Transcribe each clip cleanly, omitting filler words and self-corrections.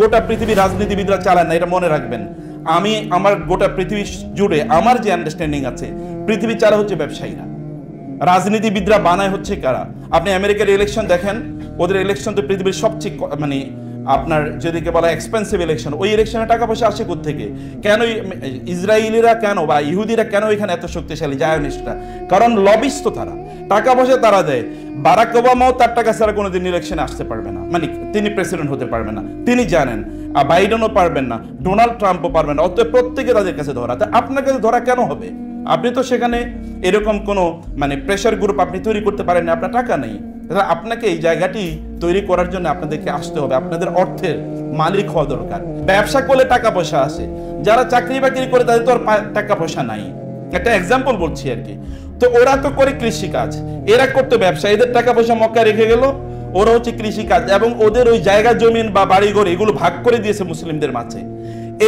গোটা পৃথিবী রাজনীতিবিদরা চালায় না, এটা মনে রাখবেন। আমি আমার গোটা পৃথিবী জুড়ে আমার যে আন্ডারস্ট্যান্ডিং আছে, পৃথিবী চালা হচ্ছে ব্যবসায়ীরা, রাজনীতিবিদরা বানায় হচ্ছে কারা। আপনি আমেরিকার ইলেকশন দেখেন, ওদের ইলেকশন তো পৃথিবীর সবচেয়ে মানে আপনার যেদিকে বলা এক্সপেন্সিভ ইলেকশন, ওই ইলেকশনে টাকা পয়সা আসে কোত্থেকে? কেন ইসরায়েলিরা কেন বা ইহুদিরা কেন এখানে এত শক্তিশালী জায়নিস্টরা? কারণ লবিস্ট তারা, টাকা পয়সা তারা দেয়। বারাক ওবামাও তার টাকা ছাড়া কোনোদিন ইলেকশনে আসতে পারবে না, মানে তিনি প্রেসিডেন্ট হতে পারবেন না, তিনি জানেন। বাইডেনও পারবেন না, ডোনাল্ড ট্রাম্পও পারবেন না। অতএব প্রত্যেকে তাদের কাছে ধরা। তা আপনার কাছে ধরা কেন হবে? আপনি তো সেখানে এরকম কোনো মানে প্রেশার গ্রুপ আপনি তৈরি করতে পারেন না, আপনার টাকা নেই। আপনাকে এই জায়গাটি তৈরি করার জন্য আপনাদেরকে আসতে হবে, আপনাদের অর্থের মালিক হওয়া দরকার। ব্যবসা করলে টাকা পয়সা আসে, যারা চাকরি বাকরি করে তাদের তো আর টাকা পয়সা নাই। একটা এক্সাম্পল বলছি আর কি। তো ওরা তো করে কৃষিকাজ, এরা করতো ব্যবসা, এদের টাকা পয়সা মক্কা রেখে গেল, ওরা হচ্ছে কৃষিকাজ, এবং ওদের ওই জায়গা জমিন বা বাড়িঘর এগুলো ভাগ করে দিয়েছে মুসলিমদের মাঝে।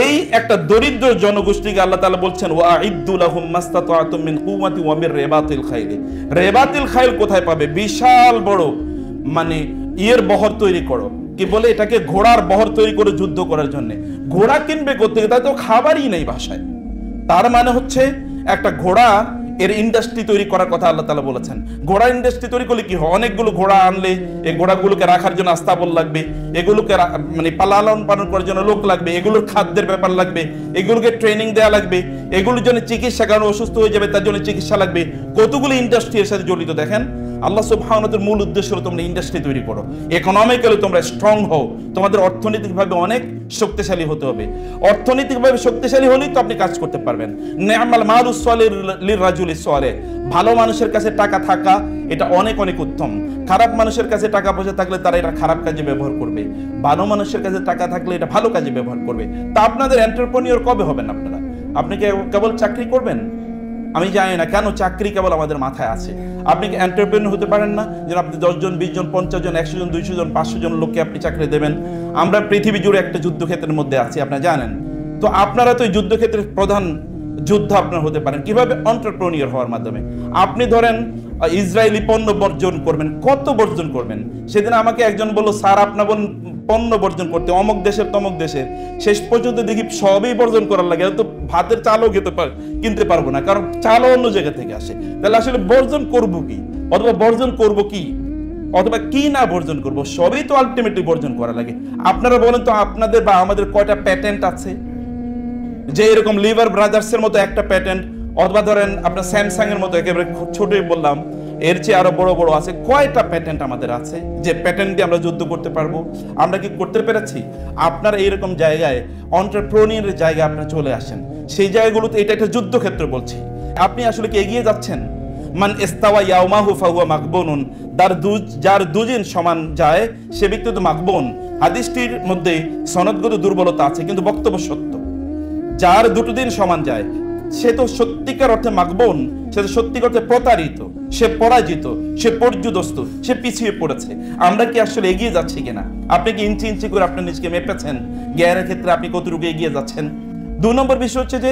এই একটা দরিদ্র জনগোষ্ঠীকে আল্লাহ তাআলা বলছেন ওয়াইদ্দু লাহুম মাসতাতাতুম মিন কুওয়াতি ওয়া মির রিবাতিল খাইল। রিবাতিল খাইল কোথায় পাবে? বিশাল বড় মানে বহর তৈরি করো, কি বলে এটাকে, ঘোড়ার বহর তৈরি করে যুদ্ধ করার জন্য। ঘোড়া কিনবে কোত্থেকে? তাই তো খাবারই নেই বাসায়। তার মানে হচ্ছে একটা ঘোড়া এর ইন্ডাস্ট্রি তৈরি করার কথা আল্লাহ তাআলা বলেছেন। ঘোড়া ইন্ডাস্ট্রি তৈরি করলে কি হয়? অনেকগুলো ঘোড়া আনলে এই ঘোড়াগুলোকে রাখার জন্য আস্তাবল লাগবে, এগুলোকে মানে লালন পালন করার জন্য লোক লাগবে, এগুলোর খাদ্যের ব্যাপার লাগবে, এগুলোকে ট্রেনিং দেওয়া লাগবে, এগুলোর জন্য চিকিৎসা, কারণ অসুস্থ হয়ে যাবে তার জন্য চিকিৎসা লাগবে। কতগুলো ইন্ডাস্ট্রি এর সাথে জড়িত দেখেন। আল্লাহ সুবহানাহু ওয়া তাআলার মূল উদ্দেশ্য হলো তোমরা ইন্ডাস্ট্রি তৈরি করো, ইকোনমিক্যালি তোমরা স্ট্রং হও, তোমাদের অর্থনৈতিকভাবে অনেক শক্তিশালী হতে হবে। অর্থনৈতিকভাবে শক্তিশালী হলেই তো আপনি কাজ করতে পারবেন। নি'মাল মালুস সালিহ লিররাজুলিস সালিহ, ভালো মানুষের কাছে টাকা থাকা এটা অনেক অনেক উত্তম। খারাপ মানুষের কাছে টাকা পয়সা থাকলে তারা এটা খারাপ কাজে ব্যবহার করবে, ভালো মানুষের কাছে টাকা থাকলে এটা ভালো কাজে ব্যবহার করবে। তা আপনাদের এন্টারপ্রেনিয়র কবে হবেন আপনারা? আপনি কি কেবল চাকরি করবেন? আমি জানি না কেন চাকরি কেবল আমাদের মাথায় আছে। আপনি কি এন্টারপ্রেনিয়র হতে পারেন না? যেন আপনি 10 জন 20 জন 50 জন 100 জন 200 জন 500 জন লোককে আপনি চাকরি দেবেন। আমরা পৃথিবী জুড়ে একটা যুদ্ধক্ষেত্রের মধ্যে আছি, আপনারা জানেন। তো আপনারা তো এই যুদ্ধক্ষেত্রের প্রধান যুদ্ধ আপনারা হতে পারেন কিভাবে? এন্টারপ্রেনিয়র হওয়ার মাধ্যমে। আপনি ধরেন ইসরায়েলি পণ্য বর্জন করবেন, কত বর্জন করবেন? সেদিন আমাকে একজন বলল, স্যার আপনার বলেন পণ্য বর্জন করতে, অমুক দেশের তমুক দেশের, শেষ পর্যন্ত দেখি সবই বর্জন করার লাগে। তো ভাতের চালও কিনতে পারবো না, কারণ চালও অন্য জায়গা থেকে আসে। তাহলে আসলে বর্জন করবো কি, অথবা বর্জন করবো কি, অথবা কি না বর্জন করবো? সবই তো আলটিমেটলি বর্জন করা লাগে। আপনারা বলেন তো আপনাদের বা আমাদের কয়টা প্যাটেন্ট আছে? যে এরকম লিভার ব্রাদার্সের মতো একটা প্যাটেন্ট, অথবা ধরেন আপনার স্যামসাং এর মতো, একেবারে ছোটই বললাম, এর চেয়ে আরো বড় বড় আছে, কয়টা প্যাটেন্ট আমাদের আছে যে প্যাটেন্ট দিয়ে আমরা যুদ্ধ করতে পারবো? আমরা কি করতে পেরেছি? আপনারা এইরকম জায়গায় এন্টারপ্রেনিয়রের জায়গায় আপনারা চলে আসেন, সেই জায়গাগুলোতে এটা একটা যুদ্ধক্ষেত্র বলছি। আপনি আসলে কি এগিয়ে যাচ্ছেন? মান ইস্তাওয়া ইয়াউমাহু ফাহুয়া মাকবুনুন, যার দুদিন সমান যায় সে ব্যক্তি তো মাকবুন। হাদিসটির মধ্যে সনদগত দুর্বলতা আছে, কিন্তু বক্তব্য সত্য। যার দুটো দিন সমান যায় সে তো সত্যিকার অর্থে মাকবুন, সে তো সত্যিকার অর্থে প্রতারিত, সে পরাজিত, সে পর্যুদস্ত, সে পিছিয়ে পড়েছে। আমরা কি আসলে এগিয়ে যাচ্ছি কিনা? আপনি কি ইঞ্চি ইঞ্চি করে আপনার নিজকে মেপেছেন? জ্ঞানের ক্ষেত্রে আপনি কতটুকু এগিয়ে যাচ্ছেন? 2 নম্বর বিষয় হচ্ছে যে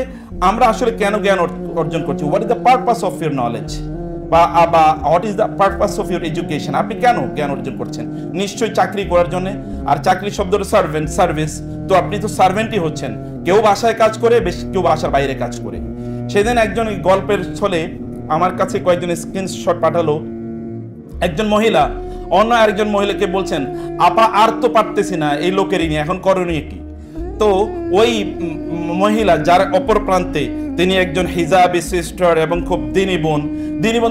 আমরা আসলে কেন জ্ঞান অর্জন করছি? What is the purpose of your knowledge, বা what is the purpose of your education? আপনি কেন জ্ঞান অর্জন করছেন? নিশ্চয়ই চাকরি করার জন্য। আর চাকরি শব্দটা সার্ভেন্ট, সার্ভিস, তো আপনি তো সার্ভেন্টই হচ্ছেন। কেউ বাসায় কাজ করে, কেউ বাসার বাইরে কাজ করে। সেদিন একজন গল্পের ছলে আমার কাছে কয়েকজন স্ক্রিনশট পাঠালো। একজন মহিলা অন্য আরেকজন মহিলাকে বলছেন, আপা আর তো পারতেছি না এই লোকেরই নিয়ে, এখন করণীয় কি? তো ওই মহিলা যার অপর প্রান্তে তিনি একজন হিজাবি সিস্টার এবং খুব দিনী বোন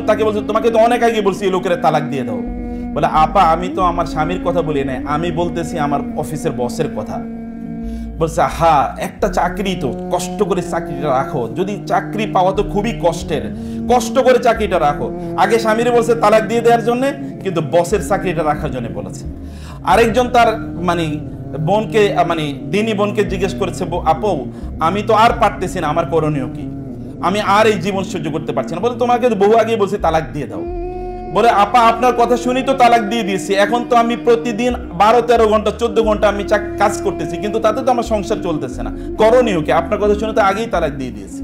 তাকে বলছে, তোমাকে তো অনেক আগে বলছি এই লোকের তালাক দিয়ে দাও। বলে, আপা আমি তো আমার স্বামীর কথা বলি না, আমি বলতেছি আমার অফিসের বসের কথা। বলছে, হ্যাঁ একটা চাকরি তো, কষ্ট করে চাকরিটা রাখো, যদি চাকরি পাওয়া তো খুবই কষ্টের, কষ্ট করে চাকরিটা রাখো। আগে স্বামীরে বলছে তালাক দিয়ে দেওয়ার জন্য, কিন্তু বসের চাকরিটা রাখার জন্য বলেছে। আরেকজন তার মানে বোনকে, মানে দিনী বোনকে জিজ্ঞেস করেছে, আপু আমি তো আর পারতেছি না, আমার করণীয় কি? আমি আর এই জীবন সহ্য করতে পারছি না। বলে, তোমাকে বহু আগে বলছি তালাক দিয়ে দাও। বলে, আপা আপনার কথা শুনি তো তালাক দিয়ে দিয়েছি, এখন তো আমি প্রতিদিন 12-13 ঘন্টা 14 ঘন্টা আমি কাজ করতেছি, কিন্তু তাতে তো আমার সংসার চলতেছে না, করণীয় কি? আপনার কথা শুনে তো আগেই তালাক দিয়ে দিয়েছি।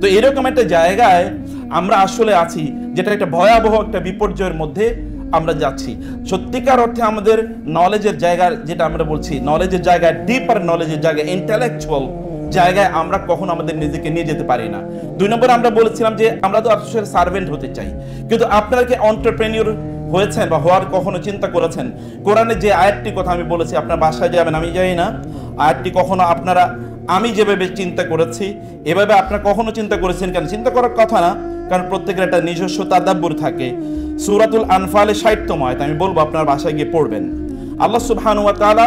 তো এরকম একটা জায়গায় আমরা আসলে আছি, যেটা একটা ভয়াবহ একটা বিপর্যয়ের মধ্যে আমরা যাচ্ছি। সত্যিকার অর্থে আমাদের নলেজের জায়গা, যেটা আমরা বলছি নলেজের জায়গা, ডিপার নলেজের জায়গা, ইন্টেলেকচুয়াল জায়গায় আমরা কখনো আমাদের নিজেকে নিয়ে যেতে পারি না। 2 নম্বরে আমরা বলেছিলাম যে আমরা তো আসলে সার্ভেন্ট হতে চাই, কিন্তু আপনারা কি এন্টারপ্রেনিউর হয়েছেন বা হওয়ার কখনো চিন্তা করেছেন? কোরআনে যে আয়াতটি কথা আমি বলেছি, আপনার বাসায় যাবেন, আমি জানি না আয়াতটি কখনো আপনারা, আমি যেভাবে চিন্তা করেছি এভাবে আপনারা কখনো চিন্তা করেছেন? কেন চিন্তা করার কথা না, কারণ প্রত্যেকের একটা নিজস্ব তাদাব্বুর থাকে। সূরাতুল আনফালে 60তম আয়াত আমি বলবো, আপনার বাসায় গিয়ে পড়বেন। আল্লাহ সুবহানাহু ওয়া তাআলা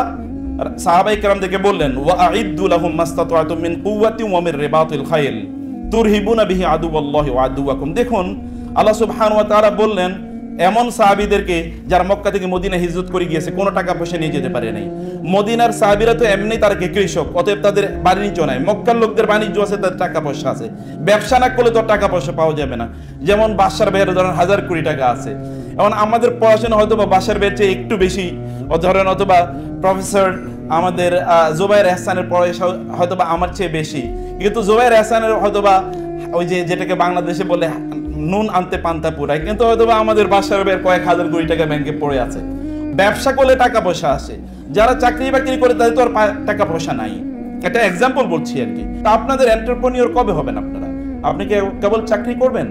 সাহাবায়ে কেরামদেরকে বললেন, ওয়া আইদ্দু লাহুম মাসতাতা'তুম মিন কুওয়াতিন ওয়া মির রিবাতিল খাইল তুরহিবুনা বিহি আদুওয়াল্লাহি ওয়া আদুওয়াকুম। দেখুন আল্লাহ সুবহানাহু ওয়া তাআলা বললেন এমন সাহাবীদেরকে যারা মক্কা থেকে মদিনা হিজরত করে গিয়েছে, কোনো টাকা পয়সা নিয়ে যেতে পারে নাই। মদিনার সাহাবীরা তো এমনি তারা কৃষক, অতএব তাদের বাণিজ্য নাই। মক্কার লোকদের বাণিজ্য আছে, তাদের টাকা পয়সা আছে। ব্যবসা না করলে তো টাকা পয়সা পাওয়া যাবে না। যেমন বাদশার ভাইয়ের ধরেন 1000 কোটি টাকা আছে। এখন আমাদের পড়াশোনা হয়তো বা বাদশার ভাইয়ের চেয়ে একটু বেশি, ধরেন অথবা প্রফেসর আমাদের জুবায়ের এহসানের পয়সা হয়তো বা আমার চেয়ে বেশি, কিন্তু জুবায়ের এহসানের হয়তো বা ওই যে যেটাকে বাংলাদেশে বলে নুন আনতে পান্তা পুরায়, কিন্তু হয়তো বা আমাদের বাসার বের কয়েক হাজার কোটি টাকা ব্যাংকে পড়ে আছে। ব্যবসা করলে টাকা পয়সা আসে, যারা চাকরি বাকরি করে তাদের তো আর টাকা পয়সা নাই। একটা এক্সাম্পল বলছি আর কি। তা আপনাদের এন্টারপ্রেনিউর কবে হবেন আপনারা? আপনি কি কেবল চাকরি করবেন?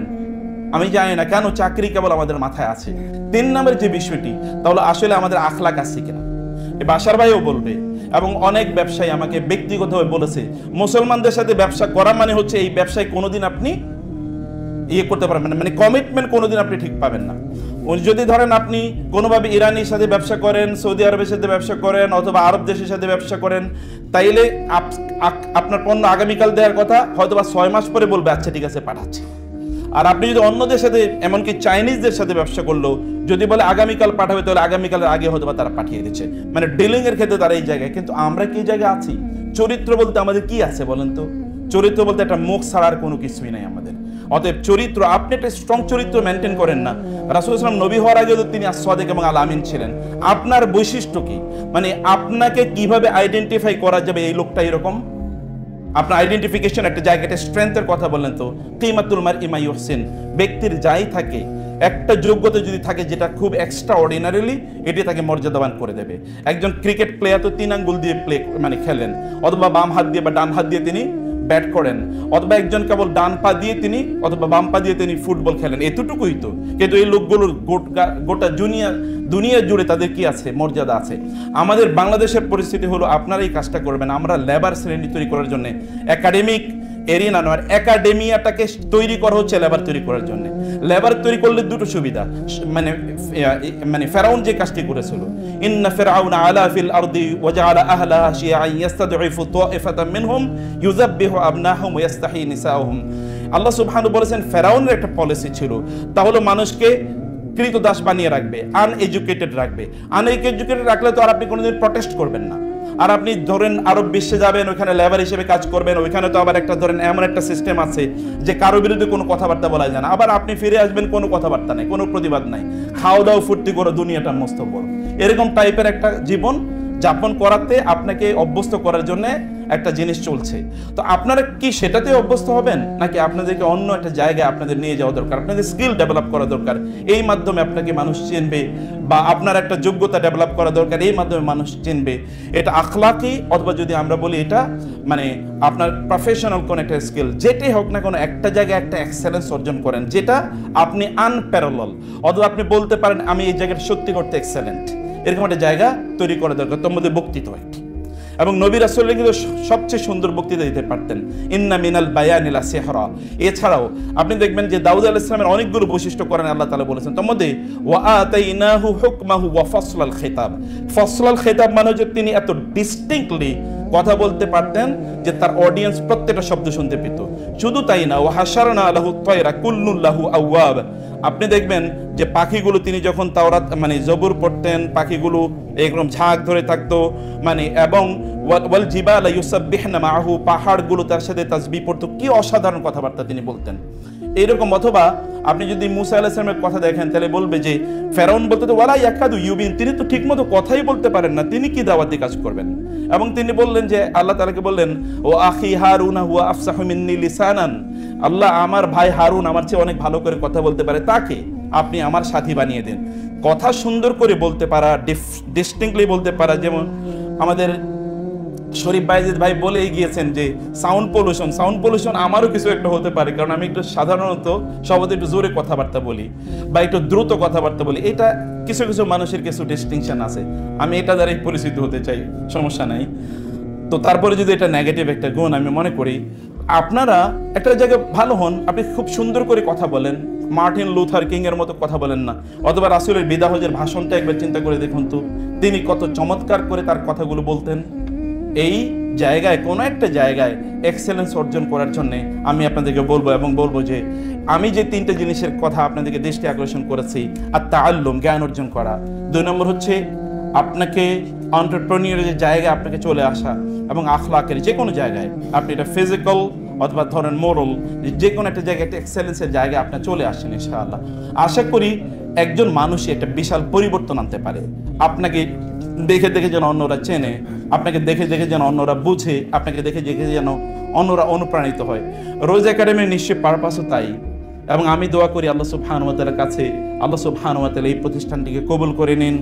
আমি জানি না কেন চাকরি কেবল আমাদের মাথায় আছে। 3 নম্বরের যে বিষয়টি, তাহলে আসলে আমাদের আখলাক আছে কিনা। এই বাসার ভাইও বলবে এবং অনেক ব্যবসায়ী আমাকে ব্যক্তিগতভাবে বলেছে, মুসলমানদের সাথে ব্যবসা করা মানে হচ্ছে এই ব্যবসায় কোনোদিন আপনি ইয়ে করতে পারবেন না, মানে কমিটমেন্ট কোনোদিন আপনি ঠিক পাবেন না। যদি ধরেন আপনি কোনোভাবে ইরানের সাথে ব্যবসা করেন, সৌদি আরবের সাথে ব্যবসা করেন, অথবা আরব দেশের সাথে ব্যবসা করেন, তাইলে আপনার পণ্য আগামীকাল দেওয়ার কথা, হয়তো বা 6 মাস পরে বলবে আচ্ছা ঠিক আছে পাঠাচ্ছি। আর আপনি যদি অন্যদের সাথে, এমনকি চাইনিজদের সাথে ব্যবসা করলো, যদি বলে আগামীকাল পাঠাবে, তাহলে আগামীকালের আগে হয়তো বা তারা পাঠিয়ে দিচ্ছে। মানে ডিলিং এর ক্ষেত্রে তারা এই জায়গায়। কিন্তু আমরা কি জায়গায় আছি? চরিত্র বলতে আমাদের কি আছে বলেন তো? চরিত্র বলতে একটা মুখ ছাড়ার কোনো কিছুই নাই আমাদের। অতএব চরিত্র, আপনি একটা স্ট্রং চরিত্র মেনটেন করেন না। রাসূলুল্লাহ সাল্লাল্লাহু আলাইহি ওয়াসাল্লাম নবী হওয়ার আগে তো তিনি as-সাদিক এবং আল-আমিন ছিলেন। আপনার বৈশিষ্ট্য কি? মানে আপনাকে কিভাবে আইডেন্টিফাই করা যাবে এই লোকটা এরকম? আপনার আইডেন্টিফিকেশন একটা জায়গাটা স্ট্রেংথের কথা বললেন তো, কিমাতুল মারই মা ইউহসিন, ব্যক্তির যাই থাকে একটা যোগ্যতা যদি থাকে যেটা খুব এক্সট্রা অর্ডিনারিলি, এটি তাকে মর্যাদাবান করে দেবে। একজন ক্রিকেট প্লেয়ার তো 3 আঙ্গুল দিয়ে মানে খেলেন, অথবা বাম হাত দিয়ে বা ডান হাত দিয়ে তিনি ব্যাট করেন, অথবা একজন কেবল ডান পা দিয়ে তিনি অথবা বাম পা দিয়ে তিনি ফুটবল খেলেন, এতটুকুই তো। কিন্তু এই লোকগুলোর গোটা দুনিয়া জুড়ে তাদের কি আছে? মর্যাদা আছে। আমাদের বাংলাদেশের পরিস্থিতি হলো আপনারা এই কাজটা করবেন। আমরা লেবার শ্রেণী তৈরি করার জন্য একাডেমিক এরিনা নয়, একাডেমিয়াটাকে তৈরি করা হচ্ছে লেবার তৈরি করার জন্য। লেবার তৈরি করলে দুটো সুবিধা, মানে ফেরাউন যে কাজটি করেছিল, ইন্না ফিরআউনা আলা ফিল আরদি ওয়া জাআলা আহলাহা শিয়াআন ইস্তাদঈফু তা'iফাতাম মিনহুম ইউযাব্বিহু আবনাহুম ওয়া ইস্তাহয়ী নিসাআহুম। আল্লাহ সুবহানাহু বলেছেন ফেরাউনের একটা পলিসি ছিল, তা হলো মানুষকে কৃতদাস বানিয়ে রাখবে, আনএডুকেটেড রাখবে। আনএডুকেটেড রাখলে তো আর আপনি কোনোদিন প্রটেস্ট করবেন না। আর আপনি ধরেন আরব বিশ্বে যাবেন, ওইখানে লেবার হিসেবে কাজ করবেন, ওইখানে তো আবার একটা ধরেন এমন একটা সিস্টেম আছে যে কারো বিরুদ্ধে কোনো কথাবার্তা বলা যায় না। আবার আপনি ফিরে আসবেন, কোনো কথাবার্তা নাই, কোনো প্রতিবাদ নাই, খাওয়া দাওয়া ফুর্তি করো, দুনিয়াটা মস্ত বড়, এরকম টাইপের একটা জীবন যাপন করাতে আপনাকে অভ্যস্ত করার জন্য একটা জিনিস চলছে। তো আপনারা কি সেটাতে অভ্যস্ত হবেন, নাকি আপনাদেরকে অন্য একটা জায়গায় আপনাদের নিয়ে যাওয়া দরকার? আপনাদের স্কিল ডেভেলপ করা দরকার, এই মাধ্যমে আপনাকে মানুষ চিনবে, বা আপনার একটা যোগ্যতা ডেভেলপ করা দরকার, এই মাধ্যমে মানুষ চিনবে। এটা আখলাকি, অথবা যদি আমরা বলি এটা মানে আপনার প্রফেশনাল কোন একটা স্কিল, যেটাই হোক না কোনো একটা জায়গায় একটা এক্সেলেন্স অর্জন করেন, যেটা আপনি আনপ্যারালাল, অথবা আপনি বলতে পারেন আমি এই জায়গাটা সত্যি করতে এক্সেলেন্ট, এরকম একটা জায়গা তৈরি করা দরকার। তোর মধ্যে বক্তৃতা একটি, এবং নবী রাসূলুল্লাহ কিন্তু সবচেয়ে সুন্দর বক্তৃতা দিতে পারতেন, ইন্না মিনাল বায়ানি লা সিহরা। এছাড়াও আপনি দেখবেন যে দাউদ আলাইহিস সালামের অনেকগুলো বৈশিষ্ট্য করেন আল্লাহ তাআলা বলেছেন, তার মধ্যে ওয়া আতাইনাহু হুকমাহু ওয়া ফাসলাল খিতাব। ফাসলাল খিতাব মানে হচ্ছে তিনি এত ডিস্টিংক্টলি কথা বলতে পারতেন যে তার অডিয়েন্স প্রত্যেকটা শব্দ শুনতে পেত। শুধু তাই না, ওয়া হাশারনা লাহু তায়রা কুল্লুন লাহু আওয়াব। আপনি দেখবেন যে পাখিগুলো তিনি যখন তাওরাত মানে জবুর পড়তেন, পাখিগুলো এরকম ঝাঁক ধরে থাকতো, মানে এবং ওয়াল জিবালা ইউসাব্বিহনা মাআহু, পাহাড়গুলো তার সাথে তাসবিহ পড়তো। কি অসাধারণ কথাবার্তা তিনি বলতেন এইরকম। অথবা আপনি যদি মুসা আলাইহিস সালামের কথা দেখেন, তাহলে বলবে যে ফেরাউন বলতে তো ওয়ালা ইয়াকাদু ইউবিন, তিনি তো ঠিকমতো কথাই বলতে পারেন না, তিনি কি দাওয়াতি কাজ করবেন? এবং তিনি বললেন যে আল্লাহ তাআলাকে বললেন, ও আখি হারুন হুয়া আফসাহু মিন্নি লিসানান, আল্লাহ আমার ভাই হারুন আমার চেয়ে অনেক ভালো করে কথা বলতে পারে, তাকে আপনি আমার সাথী বানিয়ে দেন। কথা সুন্দর করে বলতে পারা, ডিস্টিংক্টলি বলতে পারা। যেমন আমাদের শরীফ বাইজিদ ভাই বলেই গিয়েছেন যে সাউন্ড পলিউশন আমারও কিছু একটা হতে পারে, কারণ আমি একটু সাধারণত সবাই একটু জোরে কথাবার্তা বলি বা একটু দ্রুত কথাবার্তা বলি। এটা কিছু কিছু মানুষের কিছু ডিস্টিংশন আছে, আমি এটা দ্বারাই পরিচিত হতে চাই, সমস্যা নাই। তো তারপরে যদি এটা নেগেটিভ একটা গুণ আমি মনে করি, আপনারা একটা জায়গায় ভালো হন, আপনি খুব সুন্দর করে কথা বলেন, মার্টিন লুথার কিং এর মতো কথা বলেন না, অথবা রাসূলের বিদা হজের ভাষণটা একবার চিন্তা করে দেখুন তো, তিনি কত চমৎকার করে তার কথাগুলো বলতেন। এই জায়গায় কোনো একটা জায়গায় এক্সেলেন্স অর্জন করার জন্য আমি আপনাদেরকে বলবো যে আমি যে তিনটে জিনিসের কথা আপনাদেরকে দৃষ্টি আকর্ষণ করেছি, আর তাআল্লুম, জ্ঞান অর্জন করা। 2 নম্বর হচ্ছে আপনাকে এন্টারপ্রেনিউরের যে জায়গায় আপনাকে চলে আসা, এবং আখলাকের যে কোনো জায়গায়, আপনি এটা ফিজিক্যাল অথবা ধরেন মোরাল, যে কোনো একটা জায়গায় একটা এক্সেলেন্সের জায়গায় আপনি চলে আসেন ইনশাআল্লাহ। আশা করি একজন মানুষই একটা বিশাল পরিবর্তন আনতে পারে। আপনাকে দেখে দেখে যেন অন্যরা চেনে, আপনাকে দেখে দেখে যেন অন্যরা বুঝে, আপনাকে দেখে দেখে যেন অন্যরা অনুপ্রাণিত হয়। রোজ একাডেমির নিশ্চয় পারপাসও তাই। এবং আমি দোয়া করি আল্লাহ সুবহানাহু ওয়া তাআলার কাছে, আল্লাহ সুবহানাহু ওয়া তাআলা এই প্রতিষ্ঠানটিকে কবুল করে নিন,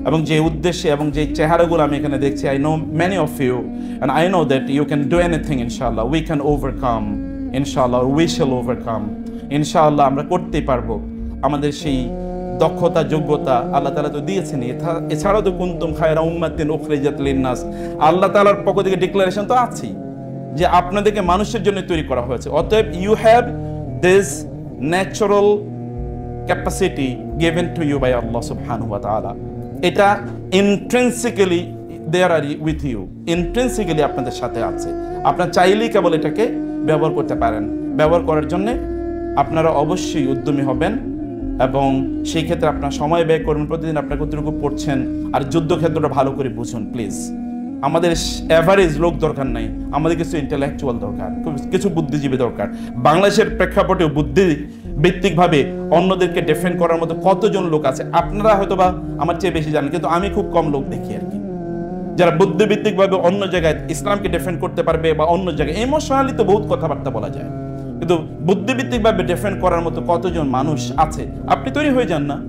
এবং যে উদ্দেশ্যে এবং যে চেহারাগুলো আমি এখানে দেখছি, I know many of you and I know that you can do anything ইনশাআল্লাহ, উই ক্যান ওভারকাম ইনশাআল্লাহ, উই শ্যাল ওভারকাম ইনশাআল্লাহ। আমরা করতেই পারবো। আমাদের সেই দক্ষতা, যোগ্যতা আল্লাহ তাআলা তো দিয়েছেন। এছাড়াও তো কুনতুম খায়রা উম্মাতিন উখরিজাত লিন-নাস, আল্লাহ তাআলার পক্ষ থেকে ডিক্লারেশন তো আছেই যে আপনাদেরকে মানুষের জন্য তৈরি করা হয়েছে। অতএব you have this natural capacity given to you by আল্লাহ সুবহানাহু ওয়া তাআলা। এটা ইন্ট্রিনসিক্যালি দেয়ার আর উইথ ইউ, ইন্ট্রিনসিক্যালি আপনাদের সাথে আছে। আপনারা চাইলেই কেবল এটাকে ব্যবহার করতে পারেন। ব্যবহার করার জন্য আপনারা অবশ্যই উদ্যমী হবেন, এবং সেই ক্ষেত্রে আপনার সময় ব্যয় করবেন। প্রতিদিন আপনার কতটুকু পড়ছেন, আর যুদ্ধক্ষেত্রটা ভালো করে বুঝুন প্লিজ। আমাদের অ্যাভারেজ লোক দরকার নাই, আমাদের কিছু ইন্টেলেকচুয়াল দরকার, কিছু বুদ্ধিজীবী দরকার। বাংলাদেশের প্রেক্ষাপটেও বুদ্ধিভিত্তিকভাবে অন্যদেরকে ডিফেন্ড করার মতো কতজন লোক আছে, আপনারা হয়তোবা আমার চেয়ে বেশি জানেন, কিন্তু আমি খুব কম লোক দেখি আর কি, যারা বুদ্ধিভিত্তিকভাবে অন্য জায়গায় ইসলামকে ডিফেন্ড করতে পারবে, বা অন্য জায়গায় ইমোশনালি তো বহুত কথাবার্তা বলা যায়, কিন্তু বুদ্ধিভিত্তিকভাবে ডিফেন্ড করার মতো কতজন মানুষ আছে। আপনি তৈরি হয়ে যান না,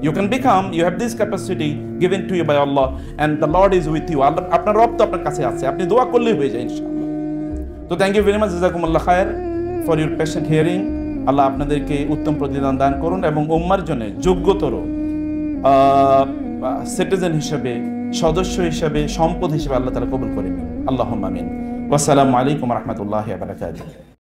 you can become, you have this capacity given to you by Allah and the Lord is with you. আপনার রব তো আপনার কাছে আছে, আপনি দোয়া করলেই হয়ে যায় ইনশাআল্লাহ। তো থ্যাংক ইউ ভেরি মাচ, জাযাকুমুল্লাহ খায়র ফর ইউর পেশেন্ট হিয়ারিং। আল্লাহ আপনাদেরকে উত্তম প্রতিদান দান করুন, এবং উম্মার জন্য যোগ্যতর সিটিজেন হিসেবে, সদস্য হিসেবে, সম্পদ হিসেবে আল্লাহ তাআলা কবুল করে নিন। আল্লাহুম্মা আমিন। ওয়াসসালামু আলাইকুম ওয়া রাহমাতুল্লাহি ওয়া বারাকাতুহু।